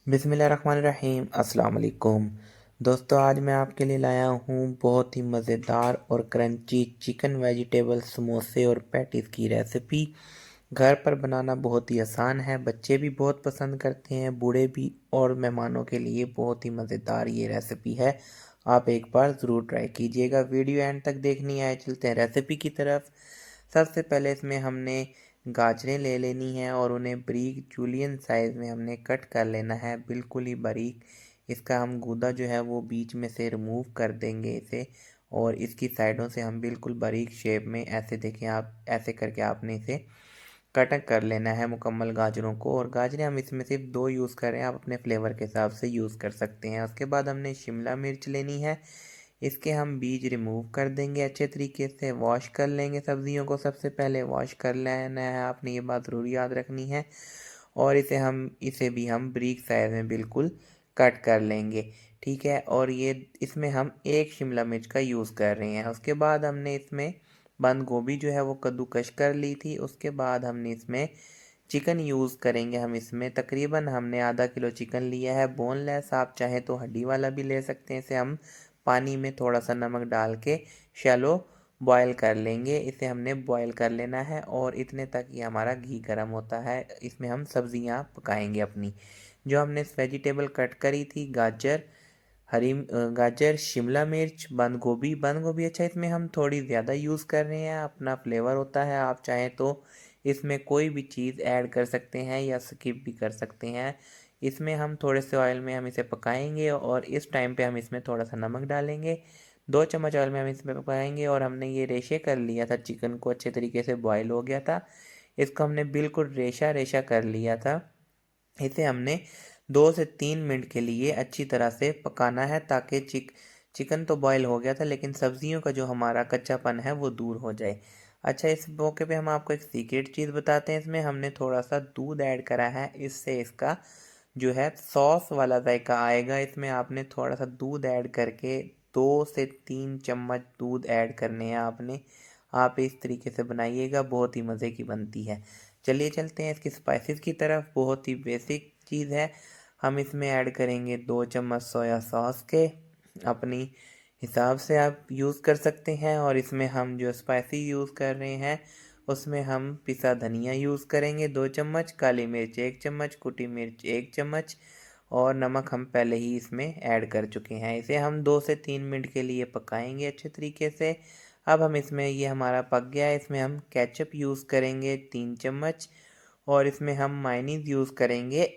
बिस्मिल्लाहिर्रहमानिर्रहीम अस्सलाम वालेकुम। दोस्तों, आज मैं आपके लिए लाया हूँ बहुत ही मज़ेदार और क्रंची चिकन वेजिटेबल समोसे और पैटीज़ की रेसिपी। घर पर बनाना बहुत ही आसान है, बच्चे भी बहुत पसंद करते हैं, बूढ़े भी, और मेहमानों के लिए बहुत ही मज़ेदार ये रेसिपी है। आप एक बार ज़रूर ट्राई कीजिएगा। वीडियो एंड तक देखनी है। चलते हैं रेसिपी की तरफ। सबसे पहले इसमें हमने गाजरें ले लेनी है और उन्हें बारीक जूलियन साइज़ में हमने कट कर लेना है, बिल्कुल ही बारीक। इसका हम गूदा जो है वो बीच में से रिमूव कर देंगे इसे, और इसकी साइडों से हम बिल्कुल बारीक शेप में ऐसे देखें आप, ऐसे करके आपने इसे कट कर लेना है मुकम्मल गाजरों को। और गाजरें हम इसमें सिर्फ 2 यूज़ कर रहे हैं, आप अपने फ्लेवर के हिसाब से यूज़ कर सकते हैं। उसके बाद हमने शिमला मिर्च लेनी है, इसके हम बीज रिमूव कर देंगे, अच्छे तरीके से वॉश कर लेंगे। सब्जियों को सबसे पहले वॉश कर लेना है आपने, ये बात ज़रूर याद रखनी है। और इसे भी हम बारीक साइज़ में बिल्कुल कट कर लेंगे, ठीक है। और ये इसमें हम 1 शिमला मिर्च का यूज़ कर रहे हैं। उसके बाद हमने इसमें बंद गोभी जो है वो कद्दूकश कर ली थी। उसके बाद हमने इसमें चिकन यूज़ करेंगे। हम इसमें तकरीबन हमने आधा किलो चिकन लिया है, बोनलेस। आप चाहें तो हड्डी वाला भी ले सकते हैं। इसे हम पानी में थोड़ा सा नमक डाल के शैलो बॉयल कर लेंगे। इसे हमने बॉयल कर लेना है और इतने तक ही हमारा घी गर्म होता है। इसमें हम सब्जियां पकाएंगे अपनी, जो हमने वेजिटेबल कट करी थी, गाजर, शिमला मिर्च, बंद गोभी। अच्छा, इसमें हम थोड़ी ज़्यादा यूज़ कर रहे हैं, अपना फ्लेवर होता है। आप चाहें तो इसमें कोई भी चीज़ ऐड कर सकते हैं या स्किप भी कर सकते हैं। इसमें हम थोड़े से ऑयल में हम इसे पकाएंगे और इस टाइम पे हम इसमें थोड़ा सा नमक डालेंगे। 2 चम्मच ऑयल में हम इसमें पकाएंगे। और हमने ये रेशे कर लिया था, चिकन को अच्छे तरीके से बॉयल हो गया था, इसको हमने बिल्कुल रेशा रेशा कर लिया था। इसे हमने 2 से 3 मिनट के लिए अच्छी तरह से पकाना है, ताकि चिकन तो बॉयल हो गया था लेकिन सब्जियों का जो हमारा कच्चापन है वो दूर हो जाए। अच्छा, इस मौके पे हम आपको एक सीक्रेट चीज़ बताते हैं। इसमें हमने थोड़ा सा दूध ऐड करा है, इससे इसका जो है सॉस वाला जायका आएगा। इसमें आपने थोड़ा सा दूध ऐड करके 2 से 3 चम्मच दूध ऐड करने हैं आपने। आप इस तरीके से बनाइएगा, बहुत ही मज़े की बनती है। चलिए चलते हैं इसकी स्पाइसेस की तरफ। बहुत ही बेसिक चीज़ है। हम इसमें ऐड करेंगे 2 चम्मच सोया सॉस के, अपनी हिसाब से आप यूज़ कर सकते हैं। और इसमें हम जो स्पाइसी यूज़ कर रहे हैं उसमें हम पिसा धनिया यूज़ करेंगे 2 चम्मच, काली मिर्च 1 चम्मच, कुटी मिर्च 1 चम्मच, और नमक हम पहले ही इसमें ऐड कर चुके हैं। इसे हम 2 से 3 मिनट के लिए पकाएंगे अच्छे तरीके से। अब हम इसमें, ये हमारा पक गया है, इसमें हम केचप यूज़ करेंगे 3 चम्मच, और इसमें हम मायनीज़ यूज़ करेंगे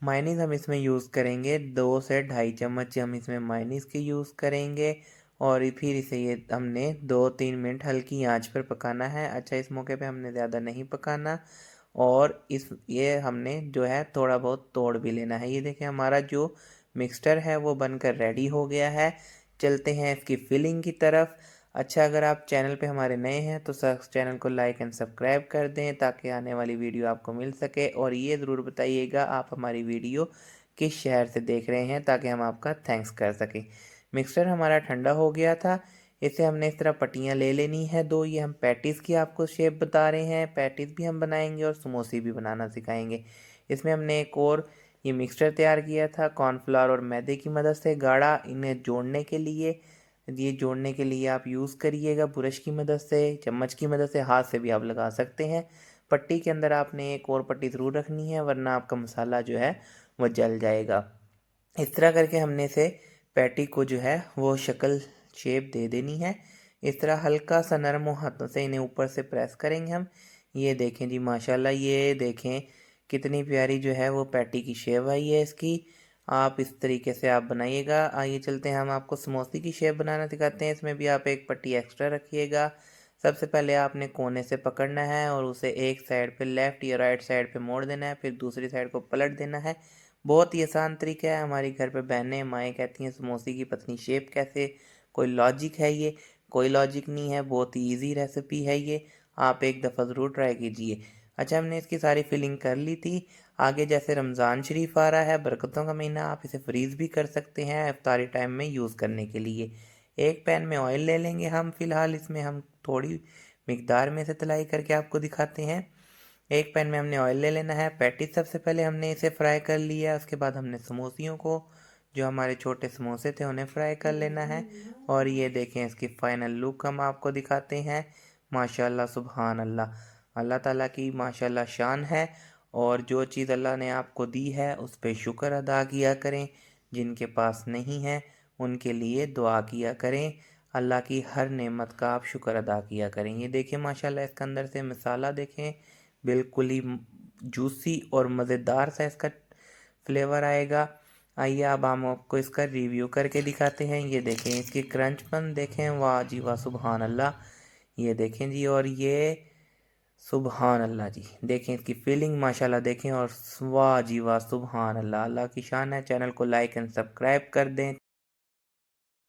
मायनीज़ हम इसमें यूज़ करेंगे 2 से ढाई चम्मच हम इसमें मायनीज़ के यूज़ करेंगे। और फिर इसे ये हमने 2-3 मिनट हल्की आंच पर पकाना है। अच्छा, इस मौके पे हमने ज़्यादा नहीं पकाना, और ये हमने जो है थोड़ा बहुत तोड़ भी लेना है। ये देखिए, हमारा जो मिक्सचर है वो बनकर रेडी हो गया है। चलते हैं इसकी फिलिंग की तरफ। अच्छा, अगर आप चैनल पे हमारे नए हैं तो चैनल को लाइक एंड सब्सक्राइब कर दें, ताकि आने वाली वीडियो आपको मिल सके। और ये ज़रूर बताइएगा आप हमारी वीडियो किस शहर से देख रहे हैं, ताकि हम आपका थैंक्स कर सकें। मिक्सचर हमारा ठंडा हो गया था, इसे हमने इस तरह पट्टियाँ ले लेनी है 2। ये हम पैटीज़ की आपको शेप बता रहे हैं, पैटीज़ भी हम बनाएंगे और समोसे भी बनाना सिखाएंगे। इसमें हमने एक और ये मिक्सचर तैयार किया था कॉर्नफ्लावर और मैदे की मदद से गाढ़ा। इन्हें जोड़ने के लिए, ये जोड़ने के लिए आप यूज़ करिएगा ब्रश की मदद से, चम्मच की मदद से, हाथ से भी आप लगा सकते हैं। पट्टी के अंदर आपने एक और पट्टी ज़रूर रखनी है, वरना आपका मसाला जो है वो जल जाएगा। इस तरह करके हमने इसे पैटी को जो है वो शक्ल शेप दे देनी है। इस तरह हल्का सा नरम हाथों से इन्हें ऊपर से प्रेस करेंगे हम। ये देखें जी, माशाल्लाह, ये देखें कितनी प्यारी जो है वो पैटी की शेप आई है इसकी। आप इस तरीके से आप बनाइएगा। आइए चलते हैं, हम आपको समोसे की शेप बनाना सिखाते हैं। इसमें भी आप एक पट्टी एक्स्ट्रा रखिएगा। सबसे पहले आपने कोने से पकड़ना है और उसे एक साइड पे लेफ़्ट या राइट साइड पे मोड़ देना है, फिर दूसरी साइड को पलट देना है। बहुत ही आसान तरीका है। हमारी घर पे बहनें माएँ कहती हैं समोसे की पतली शेप कैसे, कोई लॉजिक है ये? कोई लॉजिक नहीं है, बहुत ही ईजी रेसिपी है ये। आप एक दफ़ा ज़रूर ट्राई कीजिए। अच्छा, हमने इसकी सारी फिलिंग कर ली थी। आगे जैसे रमज़ान शरीफ आ रहा है, बरकतों का महीना, आप इसे फ्रीज़ भी कर सकते हैं इफ्तारी टाइम में यूज़ करने के लिए। एक पैन में ऑयल ले लेंगे हम। फ़िलहाल इसमें हम थोड़ी मिकदार में से तलाई करके आपको दिखाते हैं। एक पैन में हमने ऑयल ले लेना है। पैटी सबसे पहले हमने इसे फ्राई कर लिया, उसके बाद हमने समोसियों को, जो हमारे छोटे समोसे थे, उन्हें फ्राई कर लेना है। और ये देखें इसकी फाइनल लुक हम आपको दिखाते हैं। माशाल्लाह सुभान अल्लाह, अल्लाह ताला की माशाल्लाह शान है। और जो चीज़ अल्लाह ने आपको दी है उस पर शुक्र अदा किया करें, जिनके पास नहीं है उनके लिए दुआ किया करें। अल्लाह की हर नेमत का आप शुक्र अदा किया करें। ये देखें माशाल्लाह इसके अंदर से मसाला देखें, बिल्कुल ही जूसी और मज़ेदार सा इसका फ्लेवर आएगा। आइए अब हम आपको इसका रिव्यू करके दिखाते हैं। ये देखें इसकी क्रंचपन देखें, वाह जी वाह सुभान अल्लाह। ये देखें जी, और ये सुभान अल्लाह जी, देखें इसकी फीलिंग माशाल्लाह देखें, और वाह जी वाह सुभान अल्लाह, अल्लाह की शान है। चैनल को लाइक एंड सब्सक्राइब कर दें।